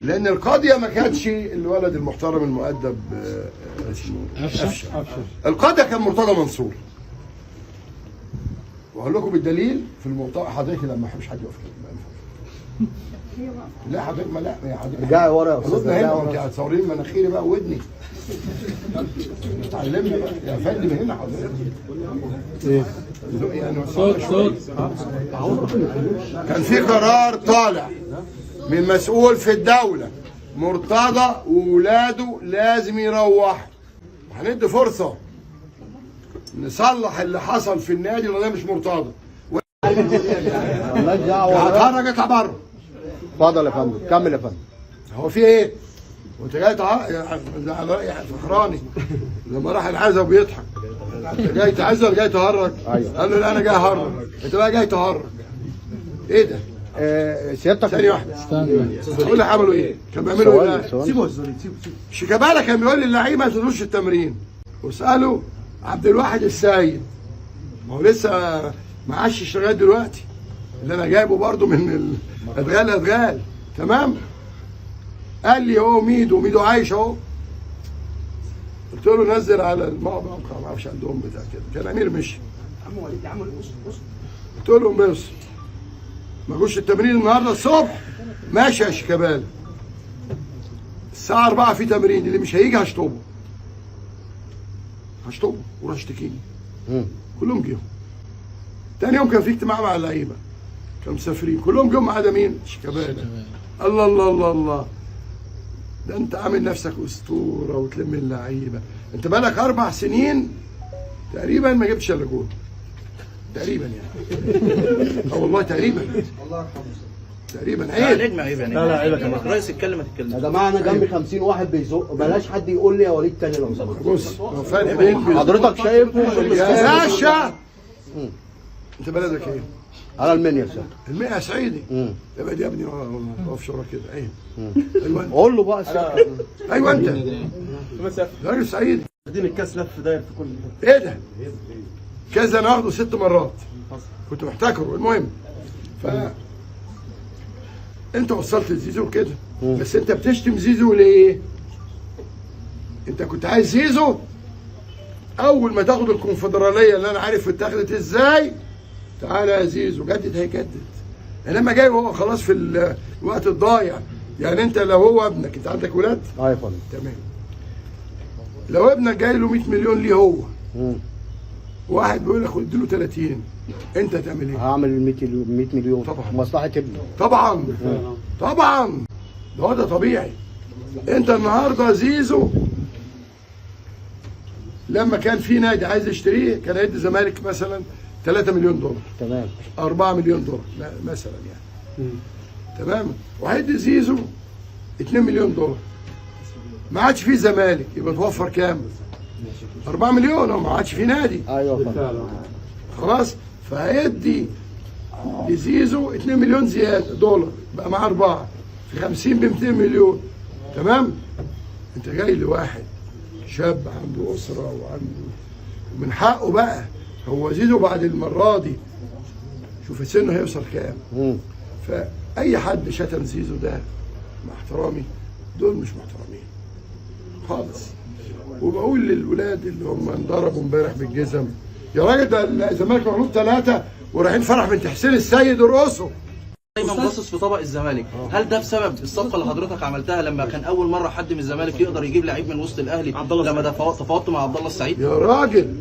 لان القاضيه ما كانش الولد المحترم المؤدب اسمه أفشر. القاضي كان مرتضى منصور. واقول لكم بالدليل في الموضوع. حضرتك لما ما احبش حد يقف كده. لا حضرتك ما لا يا حضرتك رجعي ورا يا استاذ. هنا انت هتصورين مناخيري بقى ودني. اتعلمنا بقى يا فندم هنا حضرتك. ايه؟ يعني صوت كان في قرار طالع من مسؤول في الدولة مرتضى وولاده لازم يروحوا. هندي فرصة نصلح اللي حصل في النادي اللي ده مش مرتضى. مالناش دعوه. هتخرج اطلع بره. اتفضل يا فندم، كمل يا فندم. هو في ايه؟ وانت جاي على رأي فخراني لما راح العزا وبيضحك. انت جاي تعزى ولا جاي تهرج؟ ايوه. قال له لا انا جاي اهرج. انت بقى جاي تهرج. ايه ده؟ سيادتك ثانية واحدة. تقول لي عملوا ايه؟ كانوا بيعملوا ايه؟ سيبوا شيكابالا كان بيقول للعيبه ما تنزلوش التمرين. واسالوا عبد الواحد السيد. ما هو لسه ما عاشش لغايه دلوقتي. اللي انا جايبه برضه من الادغال. تمام؟ قال لي هو ميدو عايش اهو. قلت له نزل على الموقع ما اعرفش عندهم بتاع كده. كان امير مشي. عم وليد يا عم قلت لهم بص ما جوش التمرين النهارده الصبح. ماشي يا شيكابالا. الساعة 4 في تمرين، اللي مش هيجي هشطبه وراح اشتكيني. كلهم جيهم. تاني يوم كان في اجتماع مع اللعيبة. كانوا مسافرين، كلهم جم ما عدا مين؟ شيكابالا. الله الله الله الله. ده انت عامل نفسك اسطورة وتلم اللعيبة. انت بقالك 4 سنين تقريبا ما جبتش الا جول. تقريبا يعني. والله تقريبا. الله يرحمه. تقريبا عيب. نجم عيب يعني. لا عيبك يا الرئيس اتكلم يا جماعه انا جنبي 50 واحد بيزق. بلاش حد يقول لي يا وليد تاني لو سمحت. بص هو فرق بين حضرتك شايفه يا باشا. انت بلدك ايه؟ على المنيا يا المنيا يا صعيدي. يبقى دي يا ابني اقف شورى كده. عيب. ايوه انت. قول له بقى. ايوه انت. راجل صعيدي. اديني الكاس لف داير في كل ايه ده؟ كاس انا واخده 6 مرات. كنت محتكره. المهم انت وصلت لزيزو كده. بس انت بتشتم زيزو ليه؟ انت كنت عايز زيزو اول ما تاخد الكونفدراليه اللي انا عارف اتاخدت ازاي. تعالى يا زيزو جدد هيجدد. انما جاي وهو خلاص في الوقت الضايع. يعني انت لو هو ابنك، انت عندك ولاد؟ اه يا فندم. تمام. لو ابنك جاي له 100 مليون ليه هو. واحد بيقول لك اديله 30. انت تعمل ايه؟ هعمل 100 مليون طبعا. مصلحه ابني. طبعا. طبعا. ده طبيعي. انت النهارده زيزو لما كان في نادي عايز يشتريه كان هيدي الزمالك مثلا 3 مليون دولار. تمام. 4 مليون دولار مثلا يعني. تمام. وهيدي زيزو 2 مليون دولار. ما عادش فيه زمالك يبقى توفر كام؟ 4 مليون. وما عادش فيه نادي. ايوه يا فندم. خلاص. فهيدي لزيزو 2 مليون زياده دولار بقى معاه 4 في 50 ب 200 مليون. تمام؟ انت جاي لواحد شاب عنده اسره وعنده من حقه بقى. هو زيزو بعد المره دي شوف سنه هيوصل كام. فاي حد شتم زيزو ده مع احترامي دول مش محترمين خالص. وبقول للولاد اللي هم انضربوا امبارح بالجزم يا راجل ده الزمالك مغلوب 3 ورايحين فرح بنت حسين السيد ورقصوا. دايما باصص في طبق الزمالك. هل ده بسبب الصفقه اللي حضرتك عملتها لما كان اول مره حد من الزمالك يقدر يجيب لعيب من وسط الاهلي لما تفاوضت مع عبد الله السعيد؟ يا راجل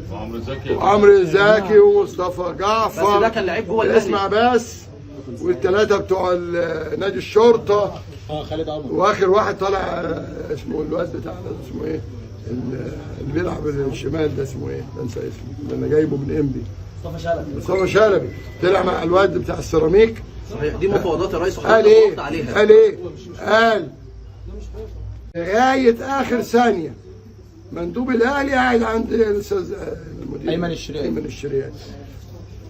وعمرو زكي ومصطفى جعفر. بس ده كان لعيب جوه الاهلي. اسمع بس. والثلاثه بتوع نادي الشرطه. خالد عمر. واخر واحد طالع اسمه الواد بتاعنا اسمه ايه؟ اللي بيلعب الشمال ده اسمه ايه؟ بنسى اسمه. انا جايبه من انبي. مصطفى شلبي. طلع مع الواد بتاع السيراميك. صحيح. دي مفاوضات يا ريس قال ايه؟ قال ايه؟ قال لغايه اخر ثانيه مندوب الاهلي قاعد عند الاستاذ المدير ايمن الشريعي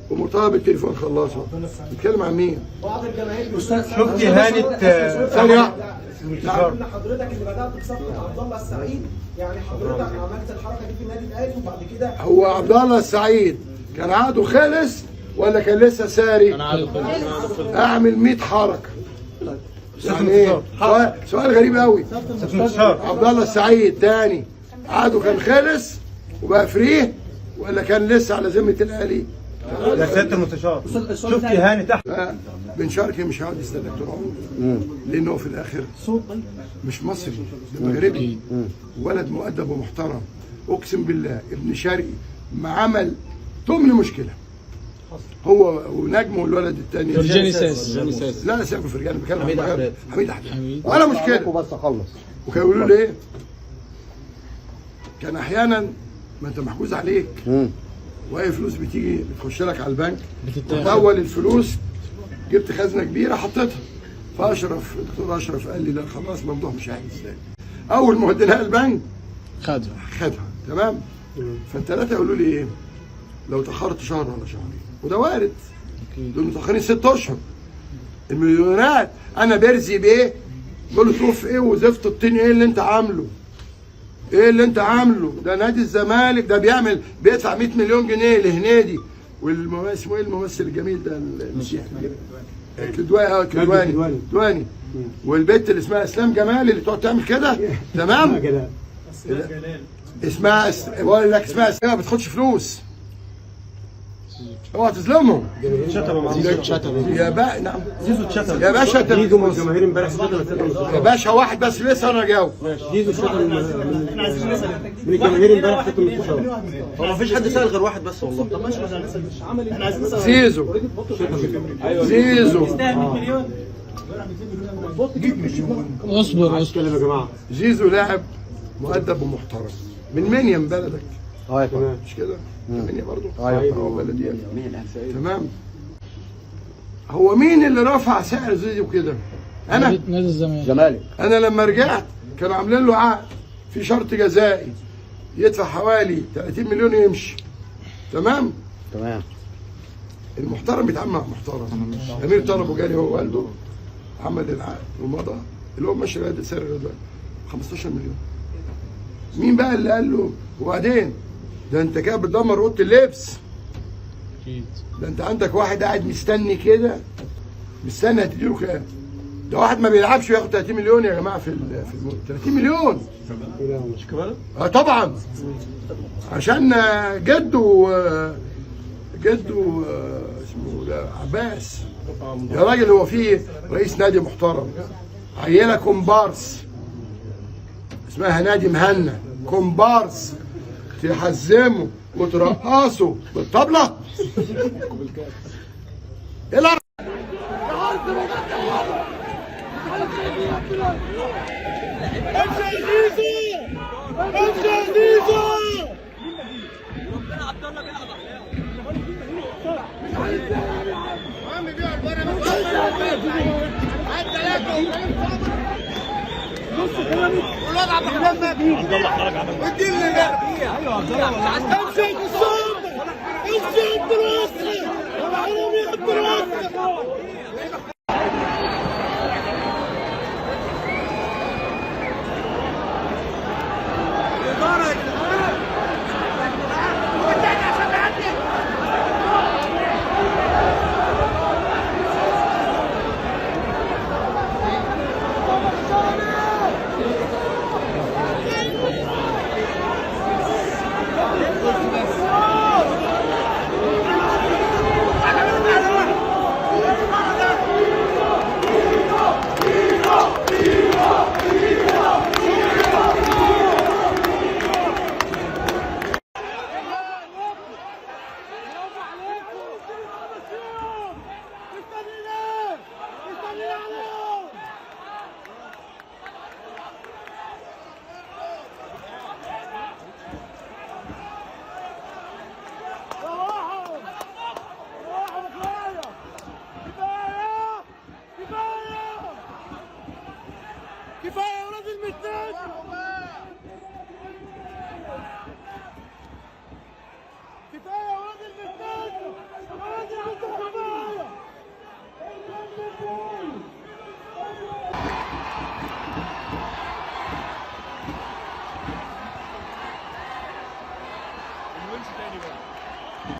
ومرتضى بالتليفون خلصوا. بيتكلم عن مين؟ بعض الجماهير شفت اهانه ثانيه. ان حضرتك اللي بدات بصفقه عبد الله السعيد. يعني حضرتك عملت الحركه دي في النادي الاهلي وبعد كده هو عبد الله السعيد كان عقده خلص ولا كان لسه ساري؟ كان عقده خلص. اعمل 100 حركه يعني ايه؟ سؤال غريب قوي. عبد الله السعيد تاني عقده كان خلص وبقى فريه ولا كان لسه على ذمه الاهلي؟ يا سياده المستشار شفت هاني تحت بن شرقي مش هيقعد يستنى طول عمره لانه في الاخر مش مصري، ده مغربي، ولد مؤدب ومحترم. اقسم بالله ابن شرقي ما عمل تمن مشكله هو ونجم والولد الثاني فرجاني ساس لا سيبه فرجاني، بتكلم حميد عن أحمد. حميد احمد ولا مشكله. بس اخلص. وكانوا يقولوا لي ايه؟ كان احيانا ما انت محجوز عليك واي فلوس بتيجي بتخش لك على البنك اول الفلوس جبت خزنه كبيره حطيتها، فاشرف الدكتور اشرف قال لي لا خلاص ممدوح مش هيحجز تاني. اول ما وديناها البنك خدها تمام. فالثلاثه يقولوا لي ايه؟ لو تاخرت شهر ولا شهرين وده وارد، دول متاخرين 6 اشهر. المليونات انا برزي بايه؟ بقول له شوف ايه وزفت الطين ايه اللي انت عامله؟ ايه اللي انت عامله؟ ده نادي الزمالك ده بيدفع 100 مليون جنيه لهنيدي اسمه ايه الممثل الجميل ده المسيحي؟ كدواني والبنت اللي اسمها اسلام جمال اللي تقعد تعمل كده تمام؟ اسمها بقول لك اسمها ما بتاخدش فلوس. اوعى تظلمهم. يا بقى نعم زيزو اتشتم يا باشا انت زيزو من الجماهير امبارح يا باشا واحد بس لسه انا جاوب. زيزو اتشتم من الجماهير امبارح شتم المستشار. هو ما فيش حد سأل غير واحد بس والله. طب ماشي احنا عايزين نسال زيزو اصبر اتكلم يا جماعه. زيزو لاعب مؤدب ومحترم من منيا من بلدك اه يا تمام. مش كده؟ منيا برضه؟ ايوه هو بلدي تمام. هو مين اللي رفع سعر زيزو كده؟ انا نادي الزمالك. زمالك. انا لما رجعت كانوا عاملين له عقد في شرط جزائي يدفع حوالي 30 مليون يمشي تمام؟ تمام. المحترم بيتعامل مع محترم. امير طلبه جالي هو والده عمل العقد ومضى اللي هو ماشي لغايه سعر الرضا 15 مليون. مين بقى اللي قال له وبعدين ده انت كده بتدمر اوضه اللبس؟ اكيد. ده انت عندك واحد قاعد مستني كده مستني هتديله كام؟ ده واحد ما بيلعبش وياخد 30 مليون يا جماعه في 30 مليون. مش كمان؟ اه طبعا عشان جده اسمه ده عباس يا راجل. هو فيه رئيس نادي محترم عيله كومبارس اسمها نادي مهنا كومبارس تحزمه وترقصه بالطبله. ايه الارض؟ كفايه يا ولاد المتاج. كفايه يا ولاد المتاج. ولاد المتاج كفايه.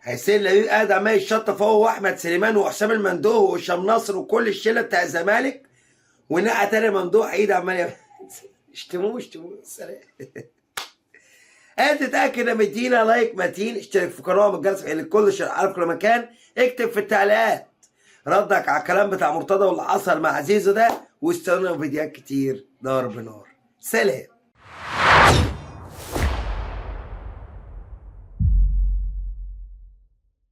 حسين لبيب قاعد عمال يشطف هو واحمد سليمان وحسام المندوه وهشام نصر وكل الشله بتاع الزمالك والناحيه تاني ممدوح عيد عمال اشتموه سلام. انت تتاكد ان مدينا لايك متين، اشترك في القناه والجرس للكل عشان عارف كل مكان، اكتب في التعليقات ردك على الكلام بتاع مرتضى واللي حصل مع عزيزه ده، واستنوا فيديوهات كتير ضرب نار. سلام.